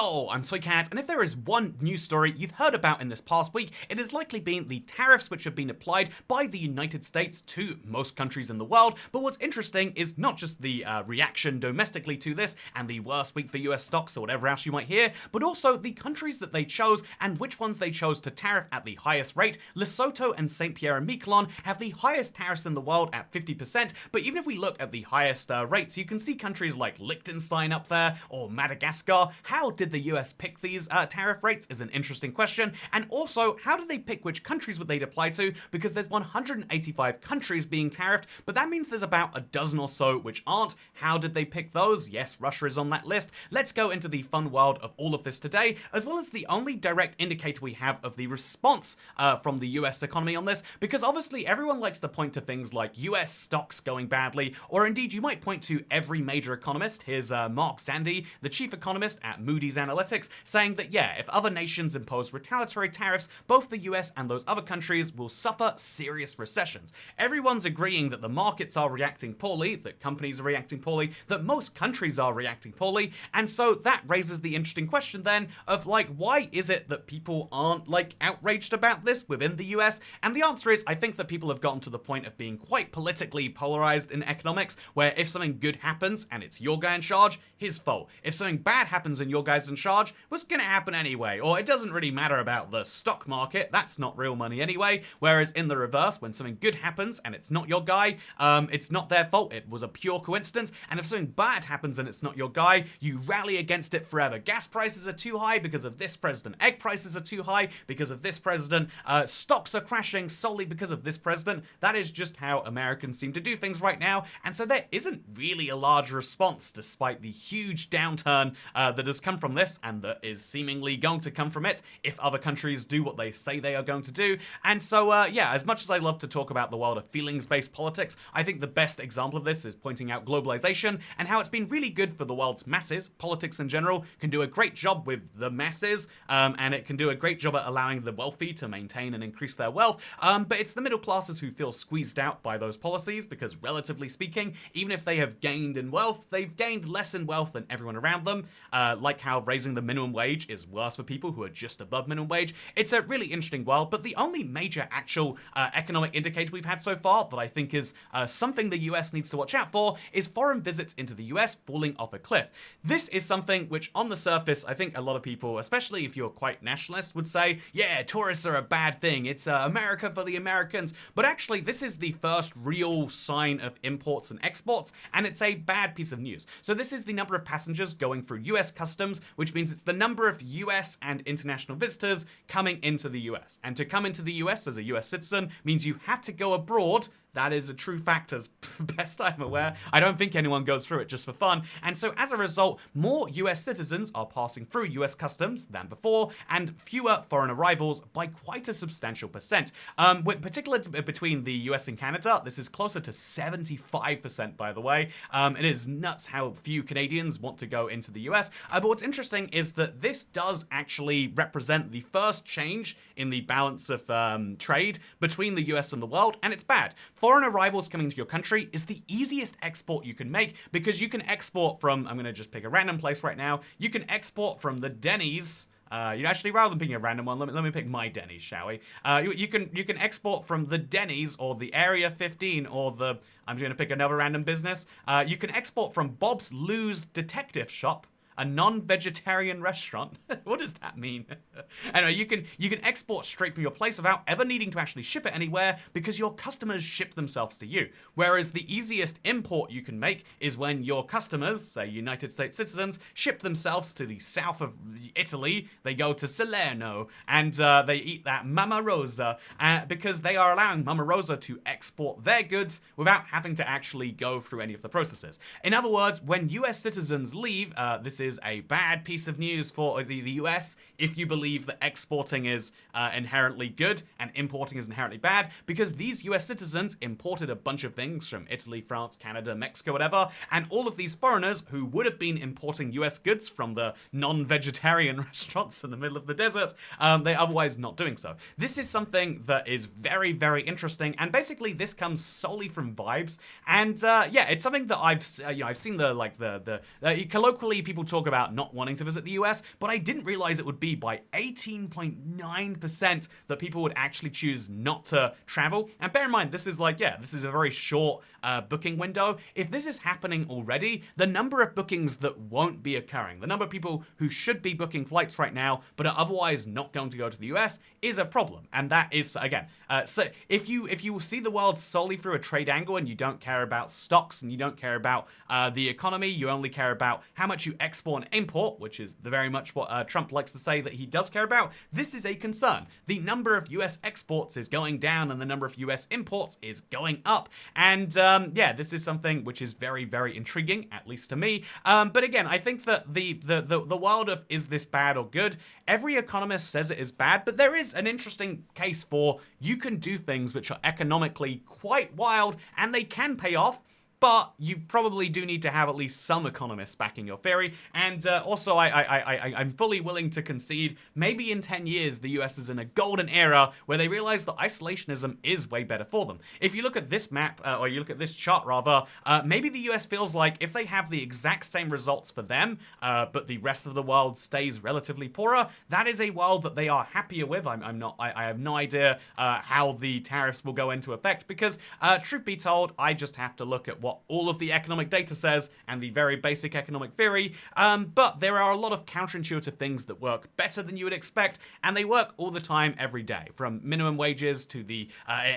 Hello, I'm Toycat, and if there is one news story you've heard about in this past week, it has likely been the tariffs which have been applied by the United States to most countries in the world. But what's interesting is not just the reaction domestically to this and the worst week for US stocks or whatever else you might hear, but also the countries that they chose and which ones they chose to tariff at the highest rate. Lesotho and St. Pierre and Miquelon have the highest tariffs in the world at 50%, but even if we look at the highest rates, you can see countries like Liechtenstein up there or Madagascar. How did the US pick these tariff rates is an interesting question, and also how do they pick which countries would they apply to, because there's 185 countries being tariffed, but that means there's about a dozen or so which aren't. How did they pick those? Yes, Russia is on that list. Let's go into the fun world of all of this today, as well as the only direct indicator we have of the response from the US economy on this, because obviously everyone likes to point to things like US stocks going badly, or indeed you might point to every major economist. Here's Mark Zandi, the chief economist at Moody's Analytics, saying that yeah, if other nations impose retaliatory tariffs, both the US and those other countries will suffer serious recessions. Everyone's agreeing that the markets are reacting poorly, that companies are reacting poorly, that most countries are reacting poorly, and so that raises the interesting question then of like, why is it that people aren't like outraged about this within the US? And the answer is, I think that people have gotten to the point of being quite politically polarized in economics, where if something good happens and it's your guy in charge, his fault. If something bad happens and your guy's in charge, what's gonna happen anyway? Or it doesn't really matter about the stock market, that's not real money anyway. Whereas in the reverse, when something good happens and it's not your guy, it's not their fault, it was a pure coincidence. And if something bad happens and it's not your guy, you rally against it forever. Gas prices are too high because of this president. Egg prices are too high because of this president. Stocks are crashing solely because of this president. That is just how Americans seem to do things right now. And so there isn't really a large response despite the huge downturn that has come from this and that is seemingly going to come from it if other countries do what they say they are going to do. And so yeah, as much as I love to talk about the world of feelings-based politics, I think the best example of this is pointing out globalization and how it's been really good for the world's masses. Politics in general can do a great job with the masses, and it can do a great job at allowing the wealthy to maintain and increase their wealth, but it's the middle classes who feel squeezed out by those policies because, relatively speaking, even if they have gained in wealth, they've gained less in wealth than everyone around them, like how raising the minimum wage is worse for people who are just above minimum wage. It's a really interesting world, but the only major actual economic indicator we've had so far that I think is something the US needs to watch out for is foreign visits into the US falling off a cliff. This is something which on the surface I think a lot of people, especially if you're quite nationalist, would say, yeah, tourists are a bad thing, it's America for the Americans, but actually this is the first real sign of imports and exports, and it's a bad piece of news. So this is the number of passengers going through US customs, which means it's the number of US and international visitors coming into the US. And to come into the US as a US citizen means you had to go abroad. That is a true fact as best I'm aware. I don't think anyone goes through it just for fun. And so as a result, more US citizens are passing through US customs than before, and fewer foreign arrivals by quite a substantial percent. Particularly between the US and Canada, this is closer to 75%, by the way. It is nuts how few Canadians want to go into the US. But what's interesting is that this does actually represent the first change in the balance of trade between the US and the world, and it's bad. Foreign arrivals coming to your country is the easiest export you can make because you can export from, I'm going to just pick a random place right now, you can export from the Denny's. Actually, rather than picking a random one, let me pick my Denny's, shall we? You can export from the Denny's or the Area 15 or the, I'm going to pick another random business. You can export from Bob's Lou's Detective Shop, a non-vegetarian restaurant. What does that mean? Anyway, you can export straight from your place without ever needing to actually ship it anywhere because your customers ship themselves to you. Whereas the easiest import you can make is when your customers, say United States citizens, ship themselves to the south of Italy. They go to Salerno and they eat that Mama Rosa because they are allowing Mama Rosa to export their goods without having to actually go through any of the processes. In other words, when US citizens leave, this is a bad piece of news for the US if you believe that exporting is inherently good and importing is inherently bad, because these US citizens imported a bunch of things from Italy, France, Canada, Mexico, whatever, and all of these foreigners who would have been importing US goods from the non-vegetarian restaurants in the middle of the desert, they're otherwise not doing so. This is something that is very, very interesting, and basically this comes solely from vibes, and yeah, it's something that I've seen colloquially people talk about not wanting to visit the US, but I didn't realize it would be by 18.9% that people would actually choose not to travel. And bear in mind, this is like, yeah, this is a very short booking window. If this is happening already, the number of bookings that won't be occurring, the number of people who should be booking flights right now but are otherwise not going to go to the US is a problem. And that is, again, so if you see the world solely through a trade angle and you don't care about stocks and you don't care about the economy, you only care about how much you export and import, which is very much what Trump likes to say that he does care about, this is a concern. The number of US exports is going down and the number of US imports is going up. And yeah, this is something which is very, very intriguing, at least to me. But again, I think that the world of is this bad or good, every economist says it is bad, but there is an interesting case for you can do things which are economically quite wild and they can pay off. But you probably do need to have at least some economists backing your theory. And also, I'm fully willing to concede maybe in 10 years, the US is in a golden era where they realize that isolationism is way better for them. If you look at this map, or you look at this chart rather, maybe the US feels like if they have the exact same results for them, but the rest of the world stays relatively poorer, that is a world that they are happier with. I have no idea how the tariffs will go into effect because, truth be told, I just have to look at what all of the economic data says and the very basic economic theory, but there are a lot of counterintuitive things that work better than you would expect, and they work all the time, every day, from minimum wages to the,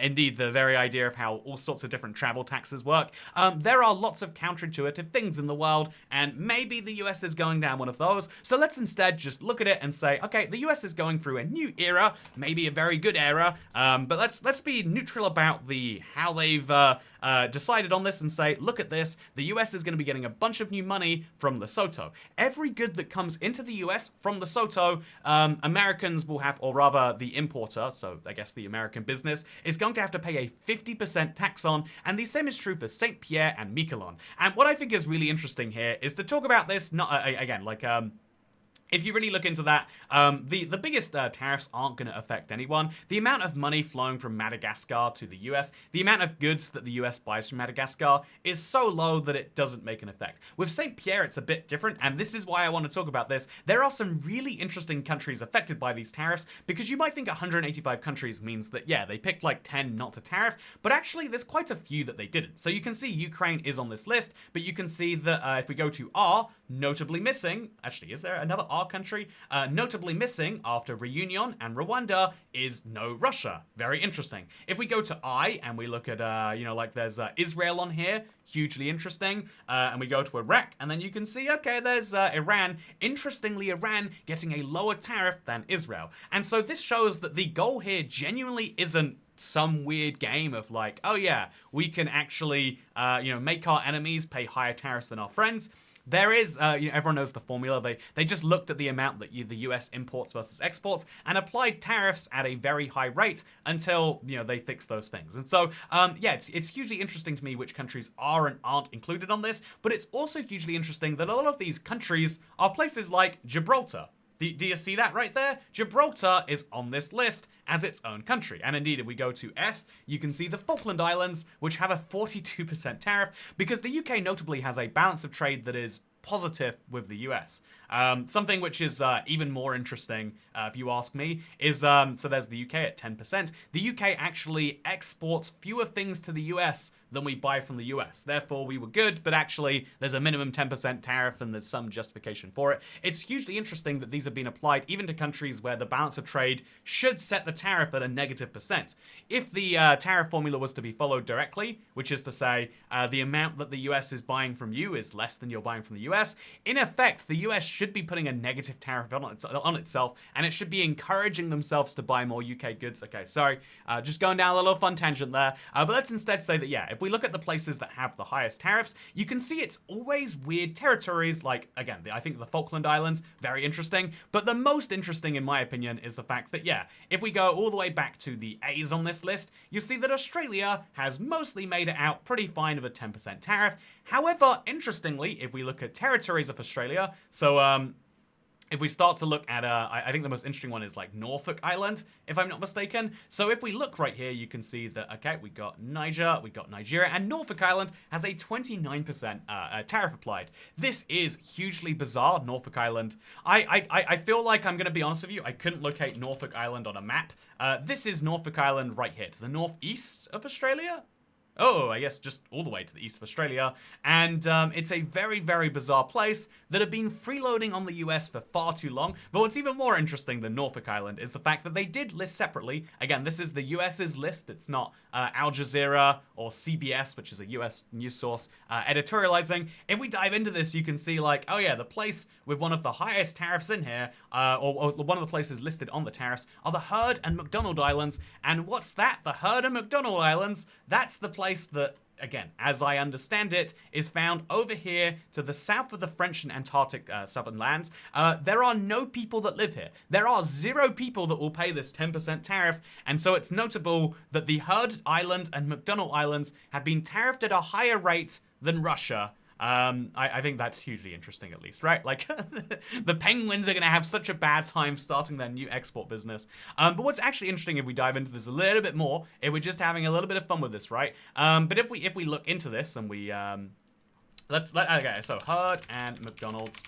indeed, the very idea of how all sorts of different travel taxes work. There are lots of counterintuitive things in the world, and maybe the US is going down one of those, so let's instead just look at it and say, okay, the US is going through a new era, maybe a very good era, but let's be neutral about how they've decided on this and say, look at this, the US is going to be getting a bunch of new money from Lesotho. Every good that comes into the US from Lesotho, Americans will have, or rather the importer, so I guess the American business, is going to have to pay a 50% tax on, and the same is true for St. Pierre and Miquelon. And what I think is really interesting here is to talk about this, not, again, like, if you really look into that, the biggest tariffs aren't going to affect anyone. The amount of money flowing from Madagascar to the US, the amount of goods that the US buys from Madagascar is so low that it doesn't make an effect. With St. Pierre, it's a bit different, and this is why I want to talk about this. There are some really interesting countries affected by these tariffs, because you might think 185 countries means that, yeah, they picked like 10 not to tariff, but actually there's quite a few that they didn't. So you can see Ukraine is on this list, but you can see that if we go to R, notably missing, actually, is there another R country? Notably missing after Reunion and Rwanda is no Russia. Very interesting. If we go to I and we look at, you know, like there's Israel on here, hugely interesting. And we go to Iraq and then you can see, okay, there's Iran. Interestingly, Iran getting a lower tariff than Israel. And so this shows that the goal here genuinely isn't some weird game of like, oh yeah, we can actually, you know, make our enemies pay higher tariffs than our friends. There is, you know, everyone knows the formula. They just looked at the amount that the US imports versus exports and applied tariffs at a very high rate until, you know, they fix those things. And so, yeah, it's hugely interesting to me which countries are and aren't included on this, but it's also hugely interesting that a lot of these countries are places like Gibraltar. Do you see that right there? Gibraltar is on this list as its own country. And indeed, if we go to F, you can see the Falkland Islands, which have a 42% tariff, because the UK notably has a balance of trade that is positive with the US. Something which is even more interesting, if you ask me, is, so there's the UK at 10%. The UK actually exports fewer things to the US than we buy from the US. Therefore, we were good, but actually, there's a minimum 10% tariff and there's some justification for it. It's hugely interesting that these have been applied even to countries where the balance of trade should set the tariff at a negative percent. If the tariff formula was to be followed directly, which is to say, the amount that the US is buying from you is less than you're buying from the US, in effect, the US should be putting a negative tariff on itself, and it should be encouraging themselves to buy more UK goods. Okay, sorry, just going down a little fun tangent there, but let's instead say that, yeah, if we look at the places that have the highest tariffs, you can see it's always weird territories like, again, I think the Falkland Islands, very interesting, but the most interesting, in my opinion, is the fact that, yeah, if we go all the way back to the A's on this list, you see that Australia has mostly made it out pretty fine of a 10% tariff. However, interestingly, if we look at territories of Australia, so, if we start to look at, I think the most interesting one is like Norfolk Island, if I'm not mistaken. So if we look right here, you can see that, okay, we got Niger, we got Nigeria, and Norfolk Island has a 29% tariff applied. This is hugely bizarre, Norfolk Island. I feel like, I'm going to be honest with you, I couldn't locate Norfolk Island on a map. This is Norfolk Island right here, to the northeast of Australia. Oh, I guess just all the way to the east of Australia. And it's a very, very bizarre place that had been freeloading on the US for far too long. But what's even more interesting than Norfolk Island is the fact that they did list separately. Again, this is the US's list. It's not Al Jazeera or CBS, which is a US news source, editorializing. If we dive into this, you can see like, oh yeah, the place with one of the highest tariffs in here, or one of the places listed on the tariffs, are the Heard and McDonald Islands. And what's that? The Heard and McDonald Islands, that's the place that, again, as I understand it, is found over here to the south of the French and Antarctic southern lands. There are no people that live here. There are 0 people that will pay this 10% tariff, and so it's notable that the Heard Island and McDonald Islands have been tariffed at a higher rate than Russia. I think that's hugely interesting, at least, right? Like, the penguins are going to have such a bad time starting their new export business. But what's actually interesting, if we dive into this a little bit more, if we're just having a little bit of fun with this, right? But if we look into this and we, okay, so Heard and McDonald's,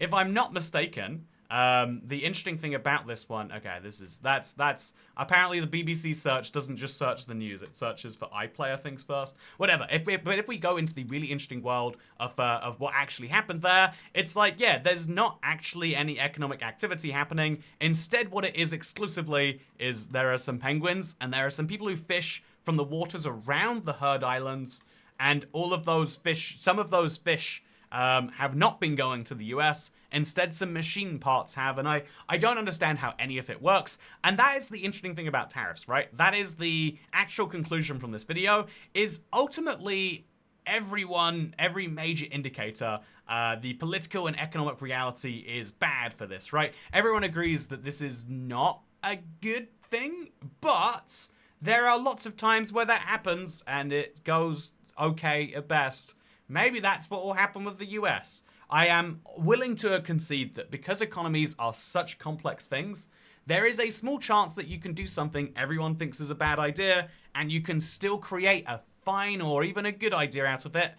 if I'm not mistaken, the interesting thing about this one, okay, that's apparently the BBC search doesn't just search the news, it searches for iPlayer things first. Whatever. But if we go into the really interesting world of what actually happened there, it's like, yeah, there's not actually any economic activity happening. Instead, what it is exclusively is there are some penguins and there are some people who fish from the waters around the Heard Islands, and all of those fish, some of those fish have not been going to the US. Instead, some machine parts have, and I don't understand how any of it works. And that is the interesting thing about tariffs, right? That is the actual conclusion from this video, is ultimately every major indicator, the political and economic reality is bad for this, right? Everyone agrees that this is not a good thing, but there are lots of times where that happens and it goes okay at best. Maybe that's what will happen with the US. I am willing to concede that because economies are such complex things, there is a small chance that you can do something everyone thinks is a bad idea, and you can still create a fine or even a good idea out of it.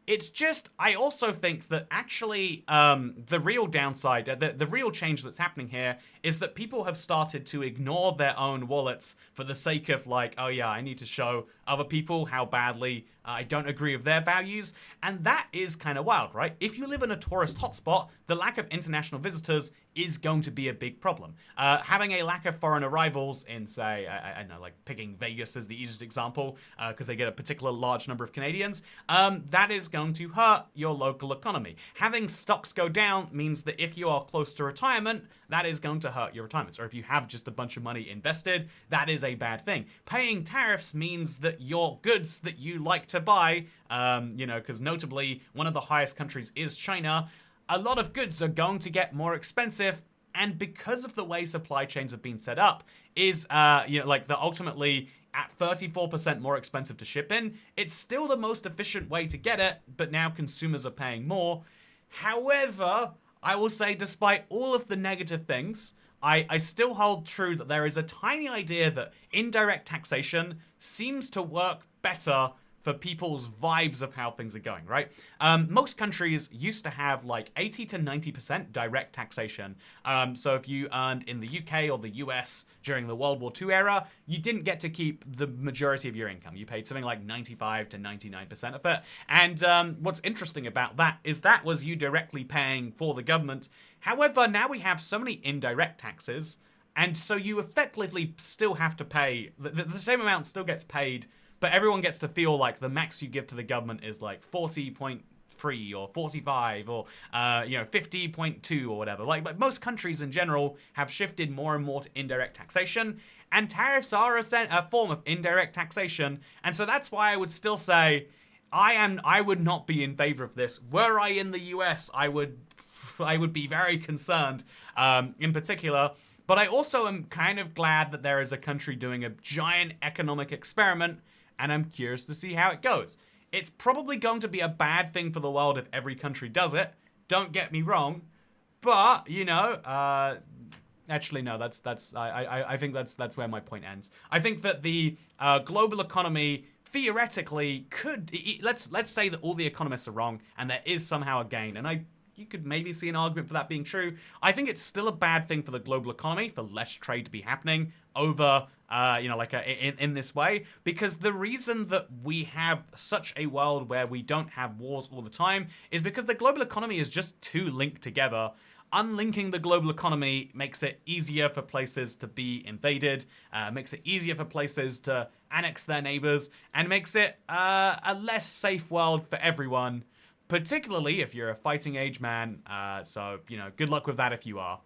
It's just, I also think that actually the real downside, the real change that's happening here is that people have started to ignore their own wallets for the sake of like, oh yeah, I need to show other people how badly I don't agree with their values. And that is kind of wild, right? If you live in a tourist hotspot, the lack of international visitors is going to be a big problem. Having a lack of foreign arrivals in, say, I don't know, like picking Vegas as the easiest example, because they get a particular large number of Canadians, that is going to hurt your local economy. Having stocks go down means that if you are close to retirement, that is going to hurt your retirements. Or if you have just a bunch of money invested, that is a bad thing. Paying tariffs means that your goods that you like to buy, you know, because notably one of the highest countries is China, a lot of goods are going to get more expensive, and because of the way supply chains have been set up, is, you know, like, the ultimately at 34% more expensive to ship in. It's still the most efficient way to get it, but now consumers are paying more. However, I will say, despite all of the negative things, I still hold true that there is a tiny idea that indirect taxation seems to work better for people's vibes of how things are going, right? Most countries used to have like 80 to 90% direct taxation. So if you earned in the UK or the US during the World War II era, you didn't get to keep the majority of your income. You paid something like 95 to 99% of it. And what's interesting about that is that was you directly paying for the government. However, now we have so many indirect taxes, and so you effectively still have to pay, the same amount still gets paid, but everyone gets to feel like the max you give to the government is like 40.3 or 45 or, you know, 50.2 or whatever. Like, but most countries in general have shifted more and more to indirect taxation, and tariffs are a form of indirect taxation. And so that's why I would still say I would not be in favor of this. Were I in the US, I would be very concerned, in particular. But I also am kind of glad that there is a country doing a giant economic experiment, and I'm curious to see how it goes. It's probably going to be a bad thing for the world if every country does it, don't get me wrong, But, you know, actually, no. I think that's where my point ends. I think that the global economy theoretically could. Let's say that all the economists are wrong, and there is somehow a gain. And you could maybe see an argument for that being true. I think it's still a bad thing for the global economy for less trade to be happening over, you know, like in this way, because the reason that we have such a world where we don't have wars all the time is because the global economy is just too linked together. Unlinking the global economy makes it easier for places to be invaded, makes it easier for places to annex their neighbors, and makes it a less safe world for everyone, particularly if you're a fighting age man. So, you know, good luck with that if you are.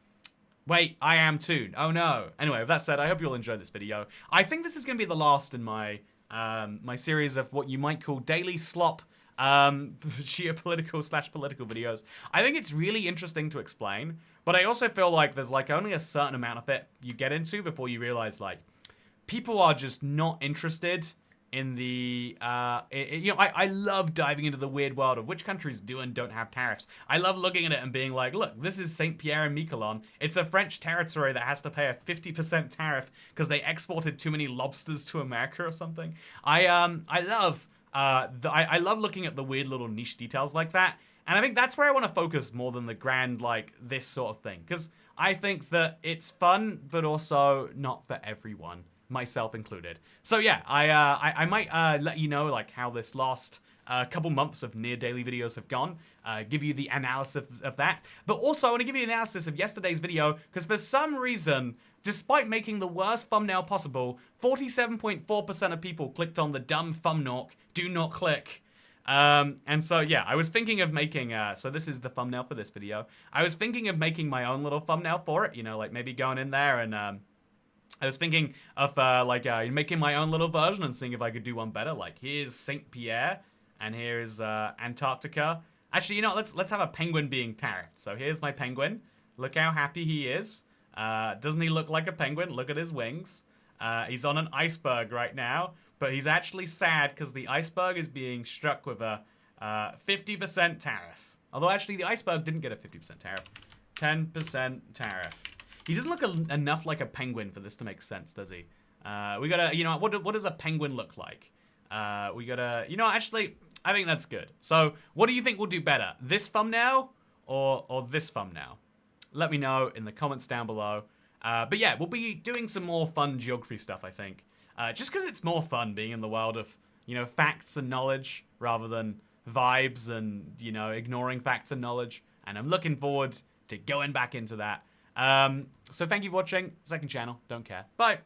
Wait, I am too. Oh no. Anyway, with that said, I hope you'll enjoy this video. I think this is going to be the last in my my series of what you might call daily slop geopolitical / political videos. I think it's really interesting to explain, but I also feel like there's like only a certain amount of it you get into before you realize like people are just not interested in the you know, I love diving into the weird world of which countries do and don't have tariffs. I love looking at it and being like, look, this is Saint Pierre and Miquelon. It's a French territory that has to pay a 50% tariff because they exported too many lobsters to America or something. I love looking at the weird little niche details like that, and I think that's where I want to focus more than the grand, like, this sort of thing, because I think that it's fun, but also not for everyone, myself included. So yeah, I might let you know, like, how this last couple months of near daily videos have gone, give you the analysis of that, but also I want to give you the analysis of yesterday's video, because for some reason, despite making the worst thumbnail possible, 47.4% of people clicked on the dumb thumbnail, do not click. And so, yeah, I was thinking of making, so this is the thumbnail for this video. I was thinking of making my own little thumbnail for it, you know, like maybe going in there and, I was thinking of, making my own little version and seeing if I could do one better. Like, here's Saint Pierre, and here's, Antarctica. Actually, you know, let's have a penguin being tariffed. So here's my penguin. Look how happy he is. Doesn't he look like a penguin? Look at his wings. He's on an iceberg right now, but he's actually sad because the iceberg is being struck with a 50% tariff. Although actually the iceberg didn't get a 50% tariff. 10% tariff. He doesn't look enough like a penguin for this to make sense, does he? We gotta, you know, what does a penguin look like? We gotta, you know, actually, I think that's good. So what do you think will do better? This thumbnail or this thumbnail? Let me know in the comments down below. But yeah, we'll be doing some more fun geography stuff, I think. Just because it's more fun being in the world of, you know, facts and knowledge rather than vibes and, you know, ignoring facts and knowledge. And I'm looking forward to going back into that. So thank you for watching. Second channel. Don't care. Bye.